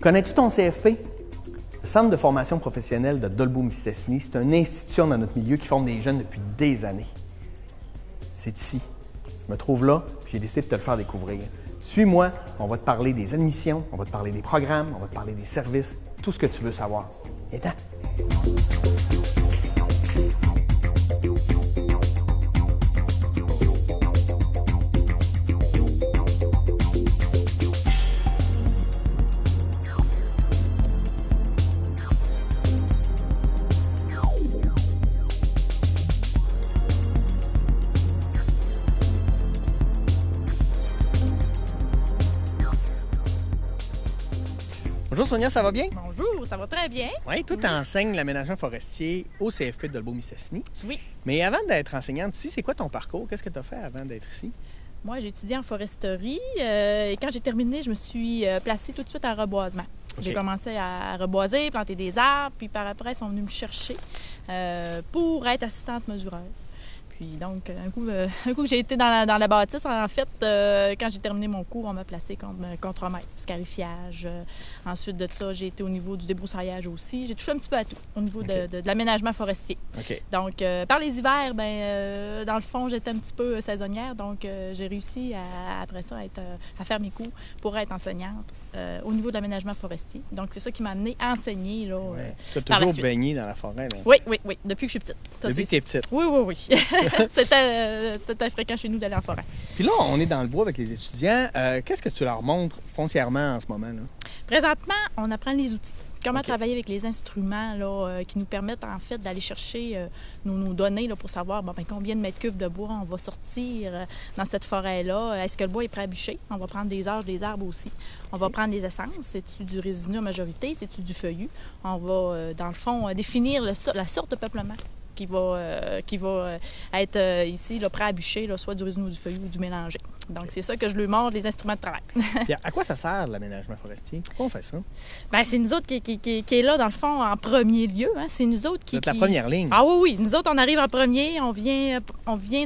Connais-tu ton CFP? Le Centre de formation professionnelle de Dolbeau-Mistassini, c'est une institution dans notre milieu qui forme des jeunes depuis des années. C'est ici. Je me trouve là, puis j'ai décidé de te le faire découvrir. Suis-moi, on va te parler des admissions, on va te parler des programmes, on va te parler des services, tout ce que tu veux savoir. Viens-t'en! Bonjour Sonia, ça va bien? Bonjour, ça va très bien. Oui, toi, tu enseignes l'aménagement forestier au CFP de Dolbeau-Mistassini. Oui. Mais avant d'être enseignante ici, c'est quoi ton parcours? Qu'est-ce que tu as fait avant d'être ici? Moi, j'ai étudié en foresterie et quand j'ai terminé, je me suis placée tout de suite en reboisement. OK. J'ai commencé à reboiser, planter des arbres, puis par après, ils sont venus me chercher pour être assistante mesureur. Puis donc, un coup que j'ai été dans la bâtisse, en fait, quand j'ai terminé mon cours, on m'a placé comme contremaître, scarifiage. Ensuite de ça, j'ai été au niveau du débroussaillage aussi. J'ai touché un petit peu à tout au niveau de l'aménagement forestier. OK. Donc, par les hivers, dans le fond, j'étais un petit peu saisonnière. Donc, j'ai réussi après ça à faire mes cours pour être enseignante au niveau de l'aménagement forestier. Donc, c'est ça qui m'a amenée à enseigner. Là, Tu as par la toujours suite. baigné dans la forêt, là? Oui, depuis que je suis petite. Ça, Depuis que tu es petite. Oui. C'était fréquent chez nous d'aller en forêt. Puis là, on est dans le bois avec les étudiants. Qu'est-ce que tu leur montres foncièrement en ce moment, là? Présentement, on apprend les outils. Comment OK. travailler avec les instruments là, qui nous permettent en fait d'aller chercher nos données là, pour savoir combien de mètres cubes de bois on va sortir dans cette forêt-là. Est-ce que le bois est prêt à bûcher? On va prendre des âges des arbres aussi. On va prendre les essences. C'est-tu du résineux en majorité? C'est-tu du feuillu? On va, dans le fond, définir la sorte de peuplement qui va être ici là, prêt à bûcher, là, soit du résineux, du feuillu ou du mélangé. Donc, c'est ça que je lui montre, les instruments de travail. Puis à quoi ça sert l'aménagement forestier? Pourquoi on fait ça? C'est nous autres qui est là, dans le fond, en premier lieu. Hein. C'est nous autres qui... Vous êtes la première ligne. Ah oui. Nous autres, on arrive en premier. On vient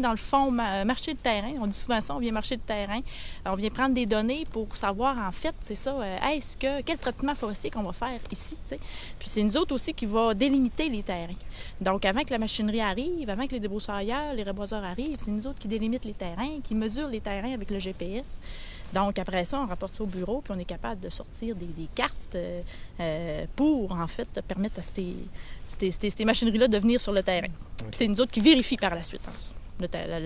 dans le fond, marcher le terrain. On dit souvent ça, on vient marcher le terrain. On vient prendre des données pour savoir, en fait, c'est ça, quel traitement forestier qu'on va faire ici, tu sais. Puis c'est nous autres aussi qui va délimiter les terrains. Donc, avant que la machinerie arrive, avant que les débroussailleurs, les reboiseurs arrivent, c'est nous autres qui délimitent les terrains, qui mesurent les terrains avec le GPS. Donc, après ça, on rapporte ça au bureau, puis on est capable de sortir des cartes pour, en fait, permettre à ces machineries-là de venir sur le terrain. Puis c'est nous autres qui vérifient par la suite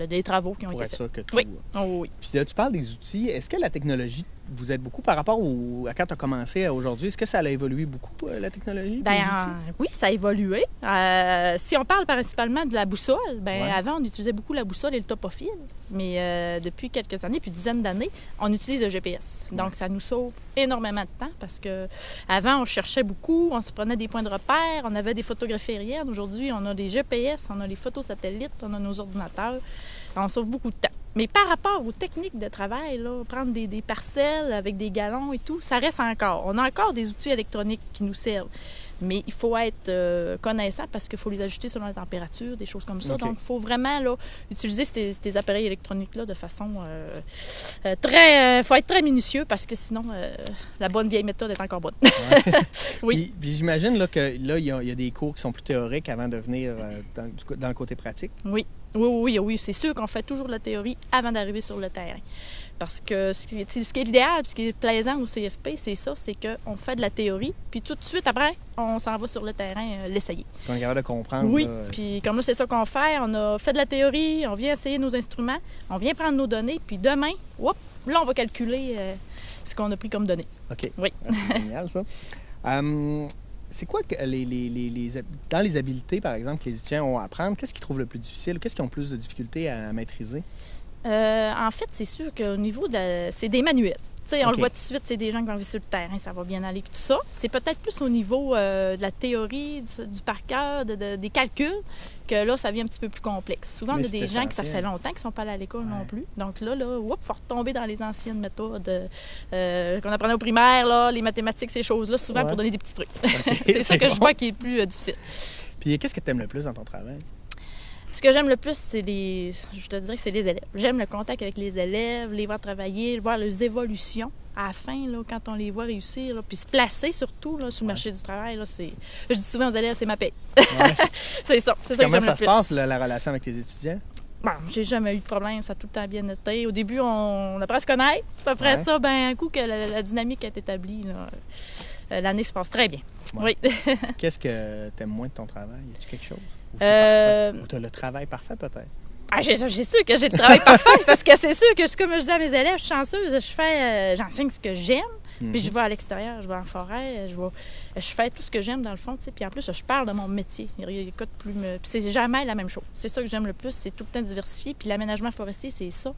les travaux qui ont Pour été être faits. sûr que tout... Oui. Oh, oui. Puis là, tu parles des outils. Est-ce que la technologie vous aide beaucoup par rapport à quand tu as commencé à aujourd'hui? Est-ce que ça a évolué beaucoup, la technologie, les outils? Oui, ça a évolué. Si on parle principalement de la boussole, avant, on utilisait beaucoup la boussole et le topophile. Mais depuis quelques années, puis dizaines d'années, on utilise le GPS. Donc, ça nous sauve énormément de temps parce que avant, on cherchait beaucoup, on se prenait des points de repère, on avait des photographies aériennes. Aujourd'hui, on a des GPS, on a les photos satellites, on a nos ordinateurs. On sauve beaucoup de temps. Mais par rapport aux techniques de travail, là, prendre des parcelles avec des galons et tout, ça reste encore. On a encore des outils électroniques qui nous servent. Mais il faut être connaissant parce qu'il faut les ajuster selon la température, des choses comme ça. OK. Donc, il faut vraiment là, utiliser ces appareils électroniques-là de façon très... faut être très minutieux parce que sinon, la bonne vieille méthode est encore bonne. Oui. Puis j'imagine là, que là, il y a des cours qui sont plus théoriques avant de venir dans le côté pratique. Oui, c'est sûr qu'on fait toujours la théorie avant d'arriver sur le terrain. Parce que ce qui est idéal, ce qui est plaisant au CFP, c'est ça, c'est qu'on fait de la théorie, puis tout de suite après, on s'en va sur le terrain l'essayer. Puis on est capable de comprendre. Oui, là, puis comme là, c'est ça qu'on fait. On a fait de la théorie, on vient essayer nos instruments, on vient prendre nos données, puis demain, là, on va calculer ce qu'on a pris comme données. OK. Oui. C'est génial, ça. C'est quoi que dans les habiletés, par exemple, que les étudiants ont à apprendre, qu'est-ce qu'ils trouvent le plus difficile? Qu'est-ce qu'ils ont plus de difficultés à maîtriser? En fait, c'est sûr qu'au niveau c'est des manuels. T'sais, on OK. le voit tout de suite, c'est des gens qui vont vivre sur le terrain, ça va bien aller, puis tout ça. C'est peut-être plus au niveau de la théorie, du par cœur, des calculs, que là, ça devient un petit peu plus complexe. Souvent, Mais il y a des c'est gens que ça essentiel. fait longtemps qu'ils ne sont pas allés à l'école non plus. Donc là, il faut retomber dans les anciennes méthodes qu'on apprenait au primaire, là, les mathématiques, ces choses-là, souvent pour donner des petits trucs. OK, c'est ça que bon. je vois qui est plus difficile. Puis qu'est-ce que tu aimes le plus dans ton travail? Ce que j'aime le plus, je te dirais que c'est les élèves. J'aime le contact avec les élèves, les voir travailler, voir leurs évolutions à la fin, là, quand on les voit réussir, là, puis se placer surtout là, sur le marché du travail. Là, je dis souvent aux élèves, c'est ma paye. Ouais. c'est ça que j'aime le plus. Comment ça se passe, la relation avec les étudiants? Bon, j'ai jamais eu de problème, ça a tout le temps bien été. Au début, on apprend à se connaître. Après ça, un coup que la dynamique est établie, là, l'année se passe très bien. Ouais. Oui. Qu'est-ce que tu aimes moins de ton travail? Y a-t-il quelque chose? Ou tu as le travail parfait, peut-être? J'ai sûr que j'ai le travail parfait, parce que c'est sûr que, comme je dis à mes élèves, je suis chanceuse, j'enseigne ce que j'aime, puis je vais à l'extérieur, je vais en forêt, je fais tout ce que j'aime dans le fond, puis en plus, je parle de mon métier. Puis c'est jamais la même chose. C'est ça que j'aime le plus, c'est tout le temps diversifié, puis l'aménagement forestier, c'est ça.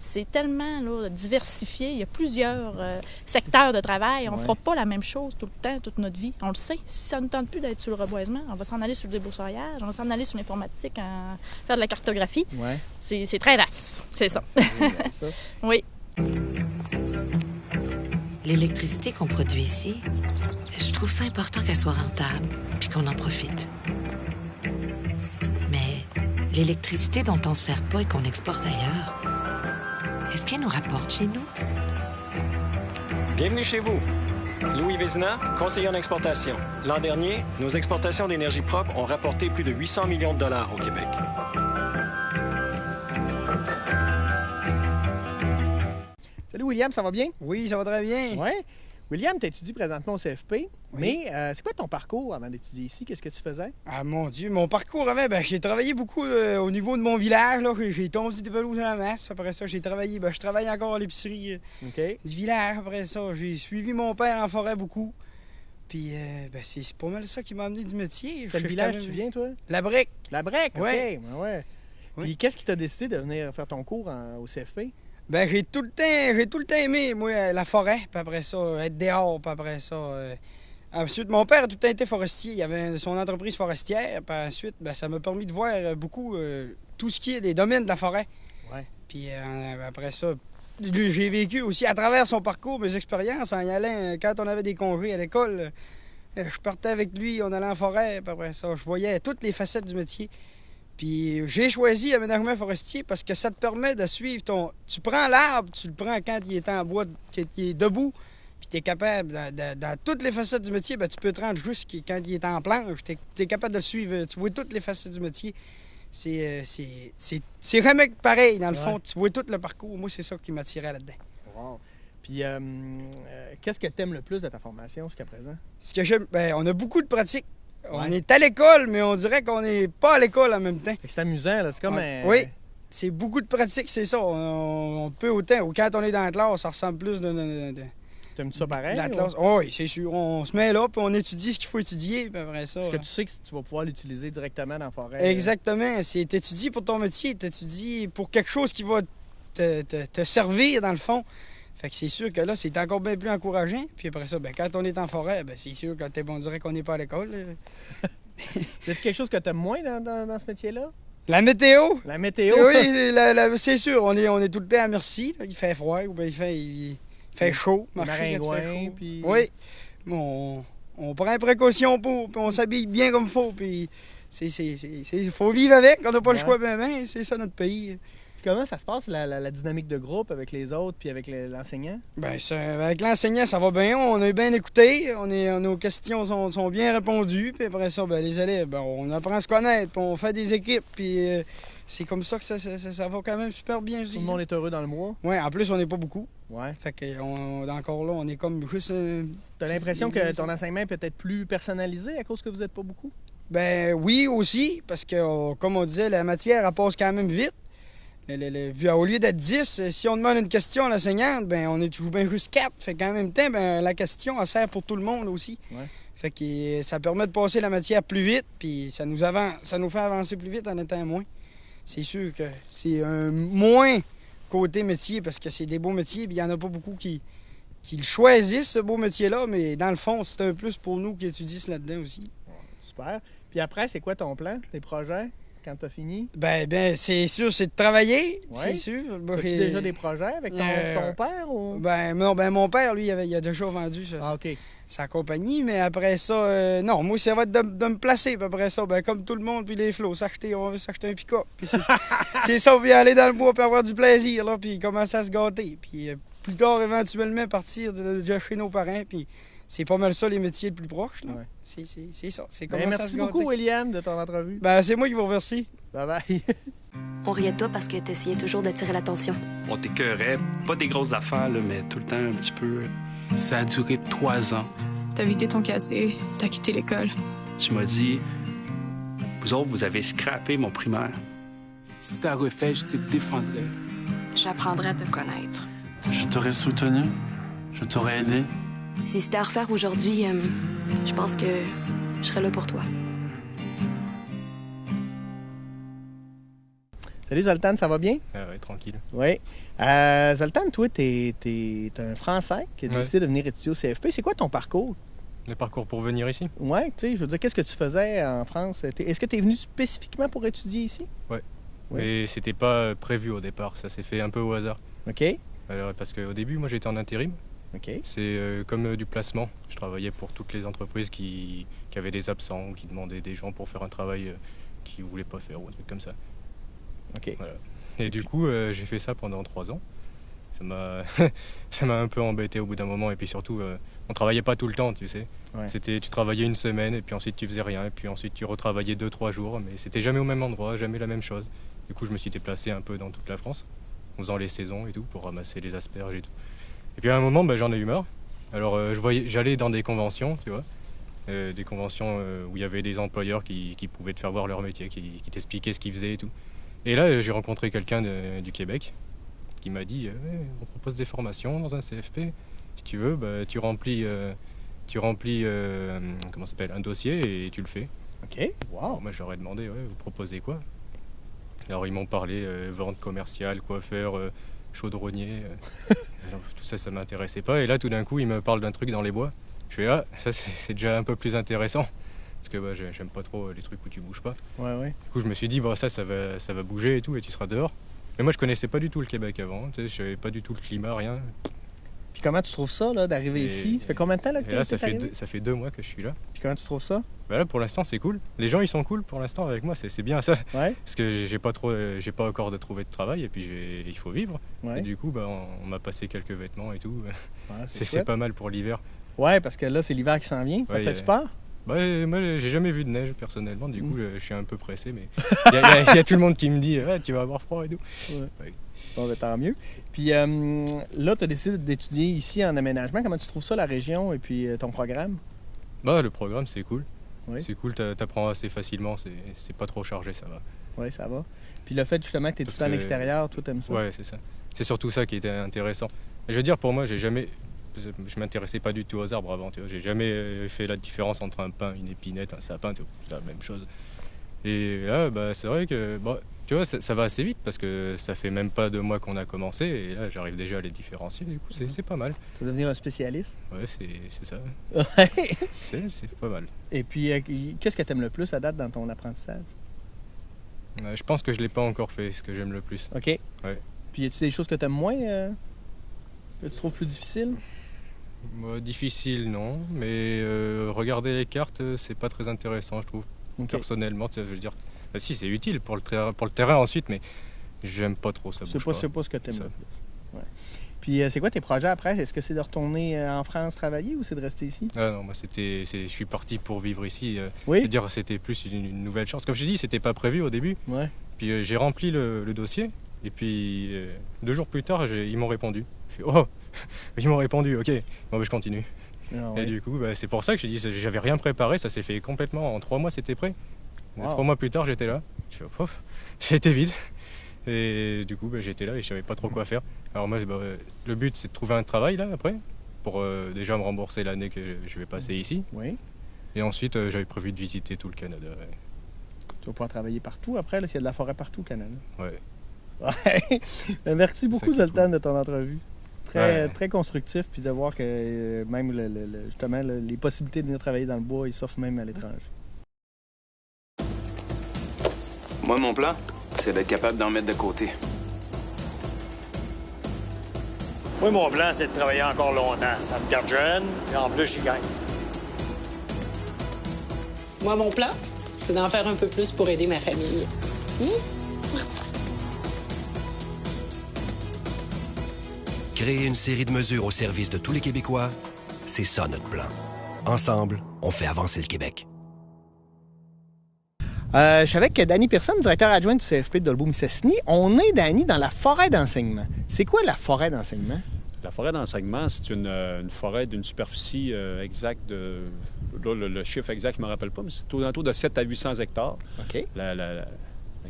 C'est tellement là, diversifié. Il y a plusieurs secteurs de travail. On ne fera pas la même chose tout le temps, toute notre vie. On le sait. Si ça ne tente plus d'être sur le reboisement, on va s'en aller sur le débroussaillage, on va s'en aller sur l'informatique, faire de la cartographie. Ouais. C'est très vaste. C'est ça. C'est ça. Oui. L'électricité qu'on produit ici, je trouve ça important qu'elle soit rentable, puis qu'on en profite. Mais l'électricité dont on ne sert pas et qu'on exporte ailleurs, est-ce qu'elle nous rapporte chez nous? Bienvenue chez vous. Louis Vézina, conseiller en exportation. L'an dernier, nos exportations d'énergie propre ont rapporté plus de 800 millions de dollars au Québec. Salut William, ça va bien? Oui, ça va très bien. Oui. William, tu étudies présentement au CFP, mais c'est quoi ton parcours avant d'étudier ici? Qu'est-ce que tu faisais? Ah mon Dieu, mon parcours avant, j'ai travaillé beaucoup au niveau de mon village. Là. J'ai tondu des pelouses à la masse. Après ça, j'ai travaillé, je travaille encore à l'épicerie du village. Après ça, j'ai suivi mon père en forêt beaucoup. Puis c'est pas mal ça qui m'a amené du métier. Quel village tu viens, toi? La Brec. La Brec, OK. Ouais. Ouais. Puis qu'est-ce qui t'a décidé de venir faire ton cours au CFP? J'ai tout le temps aimé, moi, la forêt, puis après ça, être dehors, puis après ça... Ensuite, mon père a tout le temps été forestier. Il avait son entreprise forestière, puis ensuite, ça m'a permis de voir beaucoup tout ce qui est des domaines de la forêt. Ouais. Puis après ça, j'ai vécu aussi à travers son parcours, mes expériences, en y allant, quand on avait des congés à l'école, je partais avec lui, on allait en forêt, puis après ça, je voyais toutes les facettes du métier. Puis j'ai choisi l'aménagement forestier parce que ça te permet de suivre ton... Tu prends l'arbre, tu le prends quand il est en bois, qu'il est debout, puis tu es capable, dans toutes les facettes du métier, tu peux te rendre jusqu'à quand il est en planche, tu es capable de le suivre, tu vois toutes les facettes du métier. C'est vraiment pareil, dans le fond, tu vois tout le parcours. Moi, c'est ça qui m'attirait là-dedans. Wow. Puis qu'est-ce que tu aimes le plus de ta formation jusqu'à présent? Ce que j'aime, on a beaucoup de pratiques. On est à l'école, mais on dirait qu'on n'est pas à l'école en même temps. C'est amusant, là. C'est comme Oui, c'est beaucoup de pratique, c'est ça. On peut autant. Ou quand on est dans la classe, ça ressemble plus de T'aimes-tu ça pareil? Dans la classe. Oh, oui, c'est sûr. On se met là, puis on étudie ce qu'il faut étudier, puis après ça... Parce que tu sais que tu vas pouvoir l'utiliser directement dans la forêt. Exactement. T'étudies pour ton métier, t'étudies pour quelque chose qui va te servir, dans le fond. Fait que c'est sûr que là, c'est encore bien plus encourageant. Puis après ça, quand on est en forêt, c'est sûr que on dirait qu'on n'est pas à l'école. Y a-t-il quelque chose que tu aimes moins dans ce métier-là? La météo. La météo? Oui, c'est sûr. On est tout le temps à merci. Il fait froid ou bien il fait chaud. Maringouin, puis... Oui. On prend précaution pour, puis on s'habille bien comme il faut. Puis il faut vivre avec. On n'a pas le choix, c'est ça notre pays. Comment ça se passe, la dynamique de groupe avec les autres puis avec l'enseignant? Avec l'enseignant, ça va bien. On a bien écouté. Nos questions sont bien répondues. Puis après ça, les élèves, on apprend à se connaître. Puis on fait des équipes. Puis c'est comme ça que ça va quand même super bien aussi. Tout le monde est heureux dans le mois? Oui, en plus, on n'est pas beaucoup. Ouais. Fait que encore là, on est comme juste... T'as l'impression que ton enseignement est peut-être plus personnalisé à cause que vous n'êtes pas beaucoup? Oui, aussi. Parce que, comme on disait, la matière, elle passe quand même vite. Au lieu d'être 10, si on demande une question à l'enseignante, on est toujours bien juste 4. Fait qu'en même temps, la question, elle sert pour tout le monde aussi. Ouais. Fait que ça permet de passer la matière plus vite, puis ça nous fait avancer plus vite en étant moins. C'est sûr que c'est un moins côté métier, parce que c'est des beaux métiers, puis il n'y en a pas beaucoup qui le choisissent, ce beau métier-là, mais dans le fond, c'est un plus pour nous qui étudient là-dedans aussi. Super. Puis après, c'est quoi ton plan, tes projets? Quand tu as fini? C'est sûr, c'est de travailler, c'est sûr. As-tu déjà des projets avec ton père? Ou... Non, mon père, lui, il a déjà vendu ça. Ah, OK. sa compagnie, mais après ça, non, moi, ça va être de me placer. Puis après ça, ben, comme tout le monde, puis les flots, on veut s'acheter un pick-up. Puis c'est ça, puis aller dans le bois, puis avoir du plaisir, là, puis commencer à se gâter. Puis plus tard, éventuellement, partir de chez nos parents, puis c'est pas mal ça, les métiers les plus proches, là. Ouais. C'est ça, c'est commencer à se gâter. Merci beaucoup, William, de ton entrevue. Ben, c'est moi qui vous remercie. Bye-bye. On riait de toi parce que t'essayais toujours d'attirer l'attention. On t'écœurait, pas des grosses affaires, là, mais tout le temps un petit peu. Ça a duré 3 ans. T'as vidé ton cassé, t'as quitté l'école. Tu m'as dit, vous autres, vous avez scrappé mon primaire. Si t'as refait, je te défendrais. J'apprendrai à te connaître. Je t'aurais soutenu, je t'aurais aidé. Si c'était à refaire aujourd'hui, je pense que je serais là pour toi. Salut Zoltan, ça va bien? Oui, tranquille. Oui. Zoltan, toi, t'es un Français qui a décidé de venir étudier au CFP. C'est quoi ton parcours? Le parcours pour venir ici? Oui, tu sais, je veux dire, qu'est-ce que tu faisais en France? Est-ce que tu es venu spécifiquement pour étudier ici? Oui. Mais c'était pas prévu au départ, ça s'est fait un peu au hasard. OK. Alors, parce qu'au début, moi, j'étais en intérim. OK. C'est comme du placement. Je travaillais pour toutes les entreprises qui avaient des absents ou qui demandaient des gens pour faire un travail qu'ils ne voulaient pas faire ou un truc comme ça. OK. Voilà. Et du coup, j'ai fait ça pendant 3 ans. Ça m'a un peu embêté au bout d'un moment. Et puis surtout, on travaillait pas tout le temps, tu sais. Ouais. Tu travaillais une semaine et puis ensuite tu faisais rien. Et puis ensuite tu retravaillais 2-3 jours. Mais c'était jamais au même endroit, jamais la même chose. Du coup, je me suis déplacé un peu dans toute la France, en faisant les saisons et tout, pour ramasser les asperges et tout. Et puis à un moment, j'en ai eu marre. Alors j'allais dans des conventions, tu vois. Des conventions où il y avait des employeurs qui pouvaient te faire voir leur métier, qui t'expliquaient ce qu'ils faisaient et tout. Et là, j'ai rencontré quelqu'un du Québec qui m'a dit on propose des formations dans un CFP. Si tu veux, tu remplis comment ça s'appelle, un dossier et tu le fais. OK, wow. Moi, j'aurais demandé vous proposez quoi? Alors, ils m'ont parlé vente commerciale, coiffeur, chaudronnier. Alors, tout ça, ça m'intéressait pas. Et là, tout d'un coup, ils me parlent d'un truc dans les bois. Je fais ça, c'est déjà un peu plus intéressant. Parce que j'aime pas trop les trucs où tu bouges pas. Ouais. Du coup, je me suis dit, ça va bouger et tout, et tu seras dehors. Mais moi, je connaissais pas du tout le Québec avant. Tu sais, je savais pas du tout le climat, rien. Puis comment tu trouves ça, là, d'arriver ici? Ça fait combien de temps là, que tu es arrivé? Ça fait 2 mois que je suis là. Puis comment tu trouves ça? Là, pour l'instant, c'est cool. Les gens, ils sont cool pour l'instant avec moi. C'est bien ça. Ouais. Parce que j'ai pas encore de trouvé de travail, et puis il faut vivre. Ouais. Et du coup, on m'a passé quelques vêtements et tout. Ouais, c'est pas mal pour l'hiver. Ouais, parce que là, c'est l'hiver qui s'en vient. Ça te fait-tu peur? Moi, j'ai jamais vu de neige personnellement, du coup, je suis un peu pressé, mais il y a tout le monde qui me dit tu vas avoir froid et tout. Ouais. Bon, tant mieux. Puis là, tu as décidé d'étudier ici en aménagement. Comment tu trouves ça, la région, et puis ton programme? Le programme, c'est cool. Oui. C'est cool, t'apprends assez facilement, c'est pas trop chargé, ça va. Oui, ça va. Puis le fait justement que tu es tout le temps à l'extérieur, toi, t'aimes ça? Oui, c'est ça. C'est surtout ça qui était intéressant. Je veux dire, pour moi, je m'intéressais pas du tout aux arbres avant, tu vois. J'ai jamais fait la différence entre un pin, une épinette, un sapin, c'est la même chose. Et là, c'est vrai que, tu vois, ça va assez vite parce que ça fait même pas 2 mois qu'on a commencé et là, j'arrive déjà à les différencier. Du coup, c'est pas mal. Tu vas devenir un spécialiste? Ouais, c'est ça. Ouais. C'est pas mal. Et puis, qu'est-ce que tu aimes le plus à date dans ton apprentissage? Je pense que je l'ai pas encore fait, ce que j'aime le plus. OK. Ouais. Puis, y a-tu des choses que tu aimes moins, que tu trouves plus difficiles? Difficile, non. Mais regarder les cartes, c'est pas très intéressant, je trouve. Okay. Personnellement, je veux dire, si, c'est utile pour le terrain ensuite, mais j'aime pas trop ça. C'est pas ce que tu aimes le plus. Ouais. Puis, c'est quoi tes projets après? Est-ce que c'est de retourner en France travailler ou c'est de rester ici? Non, moi, je suis parti pour vivre ici. Oui? Je veux dire, c'était plus une nouvelle chance. Comme je t'ai dit, c'était pas prévu au début. Ouais. Puis, j'ai rempli le dossier. Et puis, 2 jours plus tard, ils m'ont répondu. Ils m'ont répondu, ok, je continue. Ah, ouais. Et du coup, c'est pour ça que j'ai dit, j'avais rien préparé, ça s'est fait complètement, en 3 mois c'était prêt. Wow. 3 mois plus tard, j'étais là. C'était vide. Et du coup, j'étais là et je savais pas trop quoi faire. Alors moi, le but, c'est de trouver un travail là après, pour déjà me rembourser l'année que je vais passer ici. Oui. Et ensuite, j'avais prévu de visiter tout le Canada. Ouais. Tu vas pouvoir travailler partout après, là, s'il y a de la forêt partout au Canada. Ouais. Ouais. Merci beaucoup, Zoltan, de ton entrevue. Ouais. Très constructif, puis de voir que même justement les possibilités de venir travailler dans le bois, ils s'offrent même à l'étranger. Moi, mon plan, c'est d'être capable d'en mettre de côté. Moi, mon plan, c'est de travailler encore longtemps. Ça me garde jeune, et en plus, j'y gagne. Moi, mon plan, c'est d'en faire un peu plus pour aider ma famille. Créer une série de mesures au service de tous les Québécois, c'est ça notre plan. Ensemble, on fait avancer le Québec. Je suis avec Dany Pearson, directeur adjoint du CFP de Dolbeau-Mistassini. On est, Dany, dans la forêt d'enseignement. C'est quoi la forêt d'enseignement? La forêt d'enseignement, c'est une forêt d'une superficie exacte de... Là, le chiffre exact, je ne me rappelle pas, mais c'est autour de 7 à 800 hectares. OK. La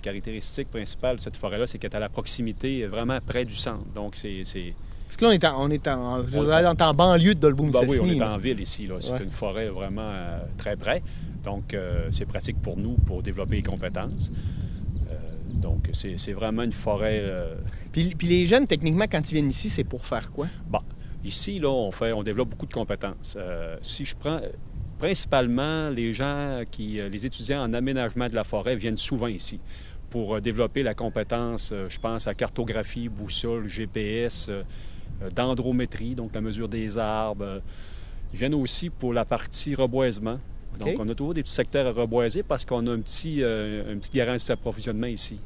caractéristique principale de cette forêt-là, c'est qu'elle est à la proximité, vraiment près du centre. Donc, c'est... Parce que là, on est en banlieue de Dolbeau-Mistassini. Ben oui, on est en ville ici. Là. C'est une forêt vraiment très près. Donc, c'est pratique pour nous pour développer les compétences. Donc, c'est vraiment une forêt... Puis les jeunes, techniquement, quand ils viennent ici, c'est pour faire quoi? Bon, ici, là, on développe beaucoup de compétences. Si je prends... Principalement, les étudiants en aménagement de la forêt viennent souvent ici pour développer la compétence, je pense, à cartographie, boussole, GPS, dendrométrie, donc la mesure des arbres. Ils viennent aussi pour la partie reboisement. Donc, on a toujours des petits secteurs à reboiser parce qu'on a une petite garantie d'approvisionnement ici.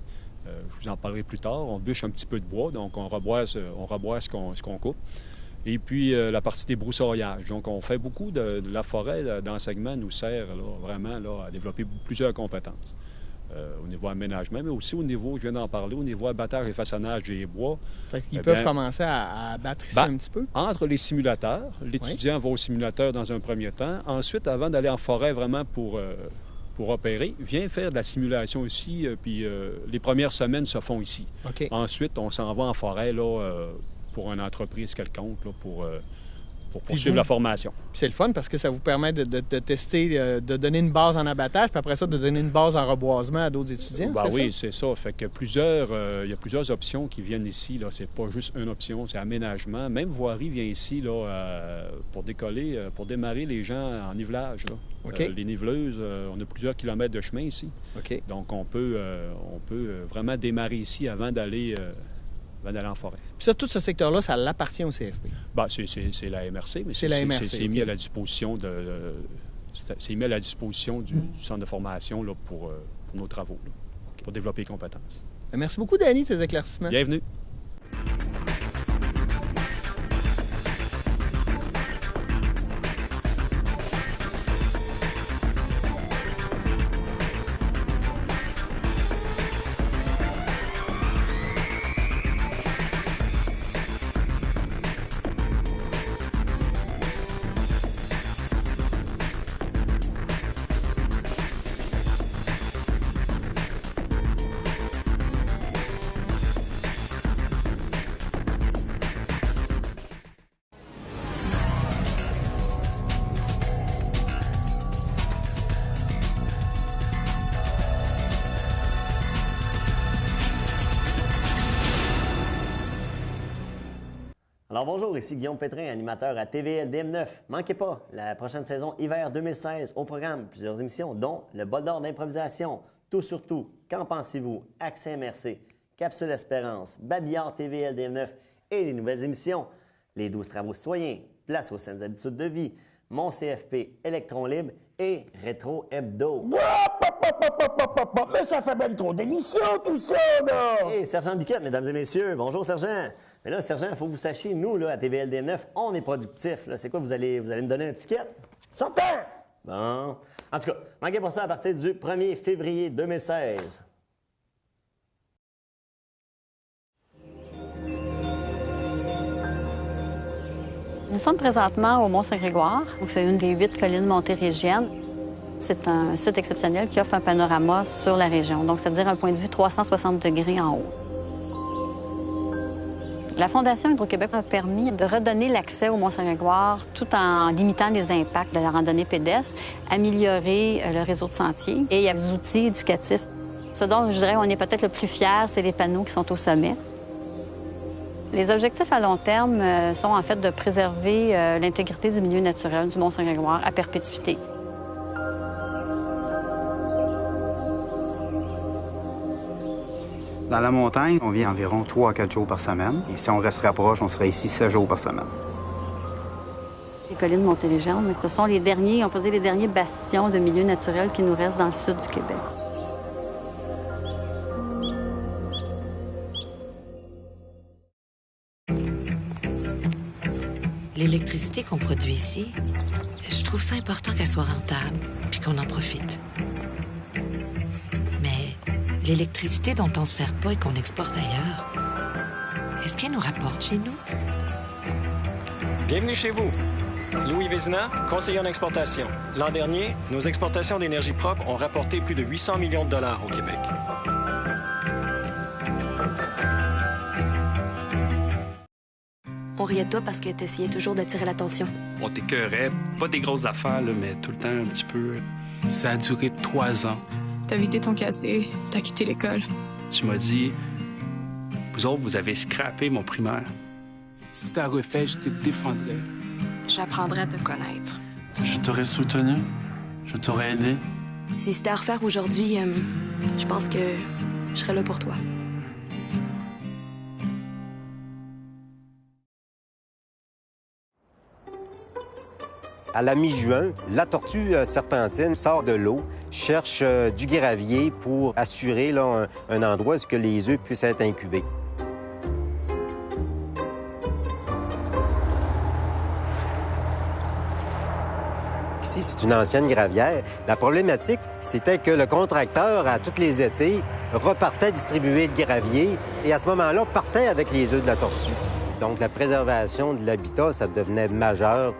Je vous en parlerai plus tard. On bûche un petit peu de bois, donc on reboise ce qu'on coupe. Et puis, la partie des broussaillages. Donc, on fait beaucoup de la forêt d'enseignement nous sert vraiment à développer plusieurs compétences. Au niveau aménagement, mais aussi au niveau, je viens d'en parler, au niveau abattage et façonnage des bois. Ils peuvent commencer à abattre ici un petit peu? Entre les simulateurs, l'étudiant va au simulateur dans un premier temps. Ensuite, avant d'aller en forêt vraiment pour opérer, vient faire de la simulation ici, puis les premières semaines se font ici. Okay. Ensuite, on s'en va en forêt pour une entreprise quelconque, pour poursuivre la formation. Puis c'est le fun parce que ça vous permet de tester, de donner une base en abattage, puis après ça, de donner une base en reboisement à d'autres étudiants, oui, c'est ça. Fait que il y a plusieurs options qui viennent ici. C'est pas juste une option, c'est aménagement. Même voirie vient ici pour décoller, pour démarrer les gens en nivelage. Okay. Les niveleuses, on a plusieurs kilomètres de chemin ici. Okay. Donc, on peut vraiment démarrer ici avant d'aller en forêt. Puis ça, tout ce secteur-là, ça l'appartient au CFP? Bien, c'est la MRC, mais c'est mis à la disposition du centre de formation pour nos travaux, pour développer les compétences. Merci beaucoup, Dany, de ces éclaircissements. Bienvenue. Alors bonjour, ici Guillaume Pétrin, animateur à TVL-DM9. Manquez pas, la prochaine saison hiver 2016 au programme, plusieurs émissions, dont le bol d'or d'improvisation, Tout sur tout, Qu'en pensez-vous, Accès MRC, Capsule Espérance, Babillard TVL-DM9 et les nouvelles émissions, les 12 travaux citoyens, Place aux saines habitudes de vie, Mon CFP, Électron libre et Rétro Hebdo. Mais ça fait bien trop d'émissions, tout ça, là! Hey, Sergent Biquette, mesdames et messieurs. Bonjour, Sergent. Mais là, Sergent, il faut que vous sachiez, nous, là, à TVL-DM9, on est productifs. C'est quoi, vous allez me donner un ticket? Certain! Bon. En tout cas, manquez pas ça à partir du 1er février 2016. Nous sommes présentement au Mont-Saint-Grégoire. C'est une des 8 collines montérégiennes. C'est un site exceptionnel qui offre un panorama sur la région, donc c'est-à-dire un point de vue 360 degrés en haut. La Fondation Hydro-Québec a permis de redonner l'accès au Mont-Saint-Grégoire tout en limitant les impacts de la randonnée pédestre, améliorer le réseau de sentiers et il y a des outils éducatifs. Ce dont je dirais on est peut-être le plus fiers, c'est les panneaux qui sont au sommet. Les objectifs à long terme sont en fait de préserver l'intégrité du milieu naturel du Mont-Saint-Grégoire à perpétuité. Dans la montagne, on vient environ 3 à 4 jours par semaine. Et si on resterait proche, on serait ici 7 jours par semaine. collines Montérégion, mais ce sont les derniers, on peut dire les derniers bastions de milieux naturels qui nous restent dans le sud du Québec. L'électricité qu'on produit ici, je trouve ça important qu'elle soit rentable, puis qu'on en profite. Mais l'électricité dont on ne se sert pas et qu'on exporte ailleurs, est-ce qu'elle nous rapporte chez nous? Bienvenue chez vous. Louis Vézina, conseiller en exportation. L'an dernier, nos exportations d'énergie propre ont rapporté plus de 800 millions de dollars au Québec. On riait de toi parce que t'essayais toujours d'attirer l'attention. On t'écœurait, pas des grosses affaires, là, mais tout le temps un petit peu. Ça a duré 3 ans. T'as vidé ton cassé, t'as quitté l'école. Tu m'as dit, vous autres, vous avez scrappé mon primaire. Si t'as refait, je te défendrais. J'apprendrai à te connaître. Je t'aurais soutenu, je t'aurais aidé. Si c'était à refaire aujourd'hui, je pense que je serais là pour toi. À la mi-juin, la tortue serpentine sort de l'eau, cherche du gravier pour assurer là, un endroit où les œufs puissent être incubés. Ici, c'est une ancienne gravière. La problématique, c'était que le contracteur, à tous les étés, repartait distribuer le gravier et à ce moment-là, partait avec les œufs de la tortue. Donc, la préservation de l'habitat, ça devenait majeur.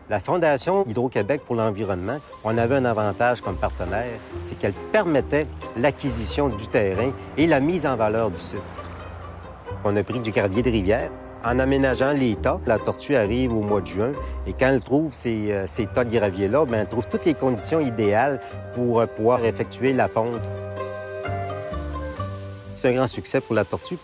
La Fondation Hydro-Québec pour l'environnement, on avait un avantage comme partenaire, c'est qu'elle permettait l'acquisition du terrain et la mise en valeur du site. On a pris du gravier de rivière. En aménageant les tas, la tortue arrive au mois de juin et quand elle trouve ces tas de gravier-là, elle trouve toutes les conditions idéales pour pouvoir effectuer la ponte. C'est un grand succès pour la tortue.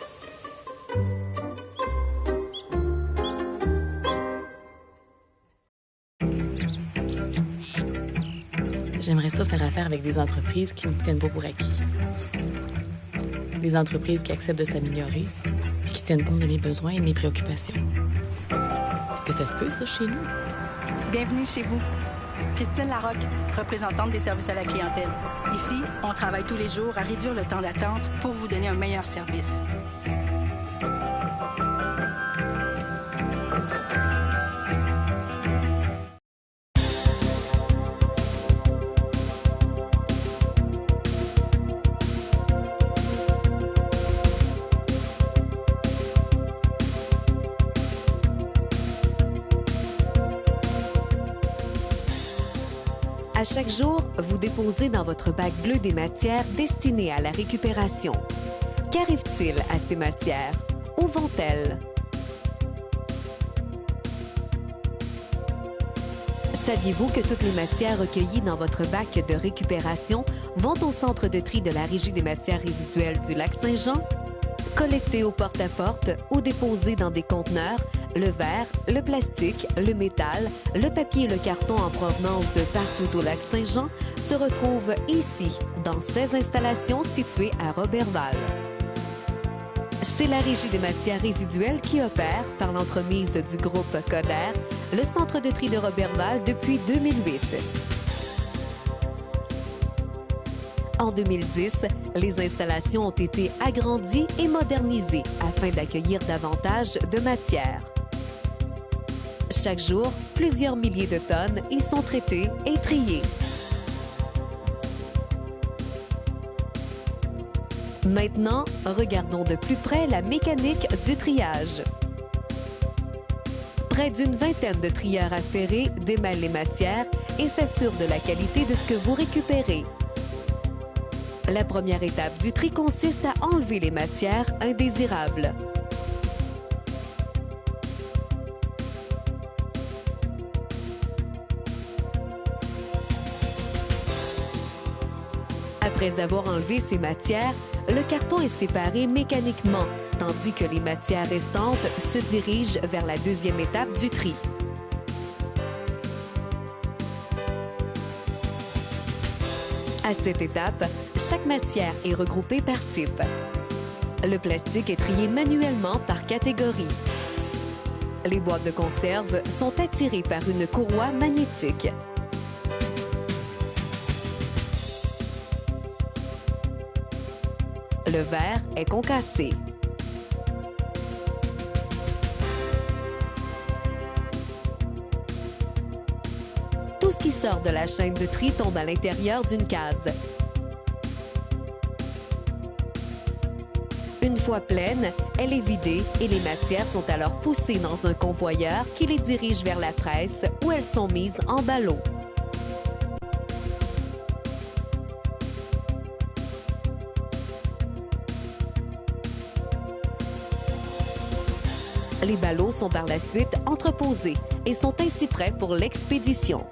J'aimerais ça faire affaire avec des entreprises qui ne tiennent pas pour acquis. Des entreprises qui acceptent de s'améliorer et qui tiennent compte de mes besoins et de mes préoccupations. Est-ce que ça se peut, ça, chez nous? Bienvenue chez vous. Christine Larocque, représentante des services à la clientèle. Ici, on travaille tous les jours à réduire le temps d'attente pour vous donner un meilleur service. À chaque jour, vous déposez dans votre bac bleu des matières destinées à la récupération. Qu'arrive-t-il à ces matières? Où vont-elles? Saviez-vous que toutes les matières recueillies dans votre bac de récupération vont au centre de tri de la Régie des matières résiduelles du Lac-Saint-Jean? Collectées au porte-à-porte ou déposées dans des conteneurs, le verre, le plastique, le métal, le papier et le carton en provenance de partout au Lac-Saint-Jean se retrouvent ici, dans 16 installations situées à Roberval. C'est la Régie des matières résiduelles qui opère, par l'entremise du groupe Coder, le centre de tri de Roberval depuis 2008. En 2010, les installations ont été agrandies et modernisées afin d'accueillir davantage de matières. Chaque jour, plusieurs milliers de tonnes y sont traitées et triées. Maintenant, regardons de plus près la mécanique du triage. Près d'une vingtaine de trieurs affairés démêlent les matières et s'assurent de la qualité de ce que vous récupérez. La première étape du tri consiste à enlever les matières indésirables. Après avoir enlevé ces matières, le carton est séparé mécaniquement, tandis que les matières restantes se dirigent vers la deuxième étape du tri. À cette étape, chaque matière est regroupée par type. Le plastique est trié manuellement par catégorie. Les boîtes de conserve sont attirées par une courroie magnétique. Le verre est concassé. Tout ce qui sort de la chaîne de tri tombe à l'intérieur d'une case. Une fois pleine, elle est vidée et les matières sont alors poussées dans un convoyeur qui les dirige vers la presse où elles sont mises en ballots. Les ballots sont par la suite entreposés et sont ainsi prêts pour l'expédition.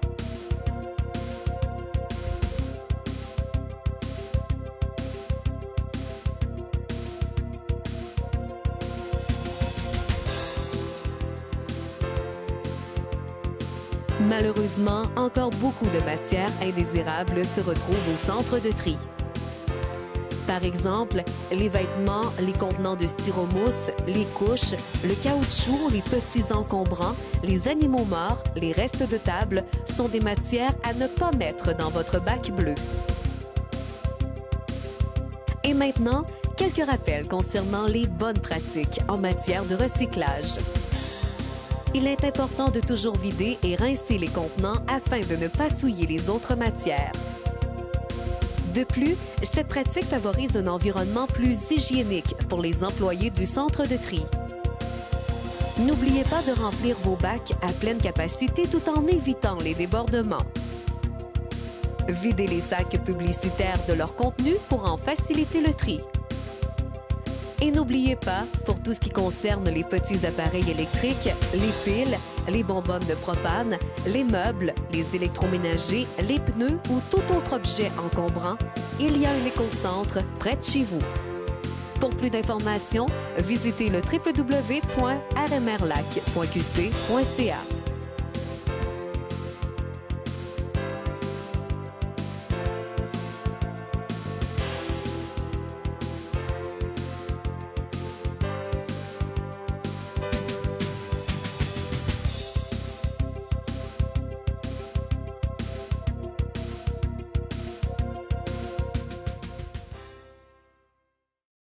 Malheureusement, encore beaucoup de matières indésirables se retrouvent au centre de tri. Par exemple, les vêtements, les contenants de styromousse, les couches, le caoutchouc, les petits encombrants, les animaux morts, les restes de table sont des matières à ne pas mettre dans votre bac bleu. Et maintenant, quelques rappels concernant les bonnes pratiques en matière de recyclage. Il est important de toujours vider et rincer les contenants afin de ne pas souiller les autres matières. De plus, cette pratique favorise un environnement plus hygiénique pour les employés du centre de tri. N'oubliez pas de remplir vos bacs à pleine capacité tout en évitant les débordements. Videz les sacs publicitaires de leur contenu pour en faciliter le tri. Et n'oubliez pas, pour tout ce qui concerne les petits appareils électriques, les piles, les bonbonnes de propane, les meubles, les électroménagers, les pneus ou tout autre objet encombrant, il y a un écocentre près de chez vous. Pour plus d'informations, visitez le www.rmrlac.qc.ca.